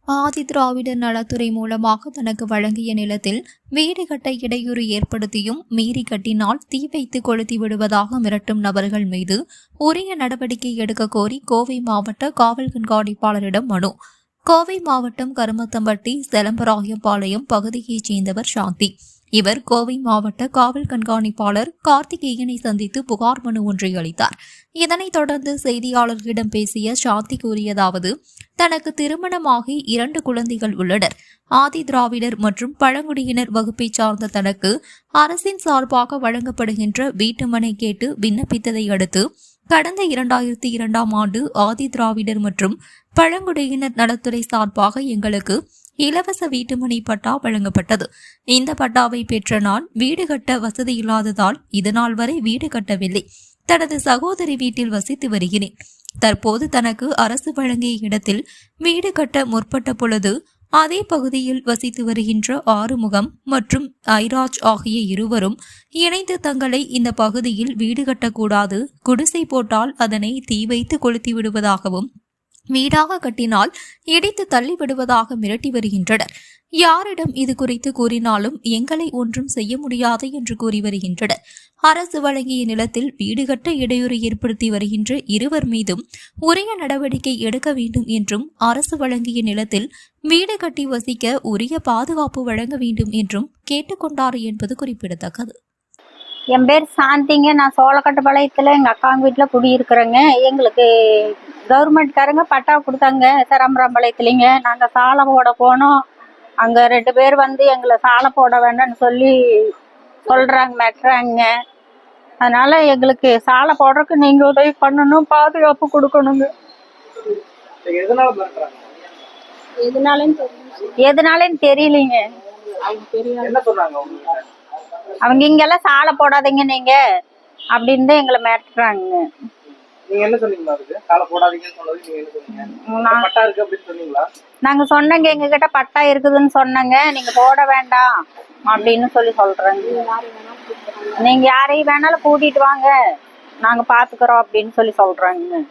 ஆதிதிராவிடர் நலத்துறை மூலமாக தனக்கு வழங்கிய நிலத்தில் வீடு கட்ட இடையூறு ஏற்படுத்தியும் மீறி கட்டினால் தீ வைத்து கொளுத்தி விடுவதாக மிரட்டும் நபர்கள் மீது உரிய நடவடிக்கை எடுக்க கோரி கோவை மாவட்ட காவல் கண்காணிப்பாளரிடம் மனு. கோவை மாவட்டம் கருமத்தம்பட்டி செலம்பராயபாளையம் பகுதியைச் சேர்ந்தவர் சாந்தி. இவர் கோவை மாவட்ட காவல் கண்காணிப்பாளர் கார்த்திகேயனை சந்தித்து புகார் மனு ஒன்றை அளித்தார். இதனைத் தொடர்ந்து செய்தியாளர்களிடம் பேசிய சாந்தி கூறியதாவது: தனக்கு திருமணமாகி 2 குழந்தைகள் உள்ளனர். ஆதி திராவிடர் மற்றும் பழங்குடியினர் வகுப்பை சார்ந்த தனக்கு அரசின் சார்பாக வழங்கப்படுகின்ற வீட்டுமனை கேட்டு விண்ணப்பித்ததை அடுத்து கடந்த 2002ஆம் ஆண்டு ஆதி திராவிடர் மற்றும் பழங்குடியினர் நலத்துறை சார்பாக எங்களுக்கு இலவச வீட்டுமனை பட்டா வழங்கப்பட்டது. இந்த பட்டாவை பெற்ற நான் வீடு கட்ட வசதி இல்லாததால் இதனால் வரை வீடு கட்டவில்லை. தனது சகோதரி வீட்டில் வசித்து வருகிறேன். தற்போது தனக்கு அரசு வழங்கிய இடத்தில் வீடு கட்ட முற்பட்ட பொழுது அதே பகுதியில் வசித்து வருகின்ற ஆறுமுகம் மற்றும் ஐராஜ் ஆகிய இருவரும் இணைந்து தங்களை இந்த பகுதியில் வீடு கட்டக்கூடாது, குடிசை போட்டால் அதனை தீ வைத்து கொளுத்தி விடுவதாகவும் வீடாக கட்டினால் இடித்து தள்ளி விடுவதாக மிரட்டி வருகின்றனர். யாரிடம் இது குறித்து கூறினாலும் எங்களை ஒன்றும் செய்ய முடியாது என்று கூறி வருகின்றனர். அரசு வழங்கிய நிலத்தில் வீடு கட்ட இடையூறு ஏற்படுத்தி வருகின்ற இருவர் மீதும் உரிய நடவடிக்கை எடுக்க வேண்டும் என்றும் அரசு வழங்கிய நிலத்தில் வீடு கட்டி வசிக்க உரிய பாதுகாப்பு வழங்க வேண்டும் என்றும் கேட்டுக்கொண்டார் என்பது குறிப்பிடத்தக்கது. என் பேர் சாந்திங்க. நான் சோளக்கட்டுப்பாளையத்தில் எங்கள் அக்காங்க வீட்டில் குடியிருக்கிறேங்க. எங்களுக்கு கவர்மெண்ட்காரங்க பட்டா கொடுத்தாங்க சரம்பரம்பாளையத்துலேங்க. நாங்கள் சாலை போட போனோம். அங்கே 2 பேர் வந்து எங்களை சாலை போட வேண்டாம்னு சொல்கிறாங்க, மெட்டுறாங்க. அதனால் எங்களுக்கு சாலை போடுறதுக்கு நீங்கள் உதவி பண்ணணும், பாதுகாப்பு கொடுக்கணுங்க. எதனாலன்னு தெரியலைங்க. அவங்க இங்கெல்லாம் சாலை போடாதீங்க நீங்க அப்படின்னு தான் எங்களை மிரட்டுறாங்க. நாங்க சொன்னங்க, எங்க கிட்ட பட்டா இருக்குதுன்னு சொன்னங்க. நீங்க போட வேண்டாம் அப்படின்னு சொல்றாங்க. நீங்க யாரையும் வேணாலும் கூட்டிட்டு வாங்க, நாங்க பாத்துக்கிறோம் அப்படின்னு சொல்றாங்க.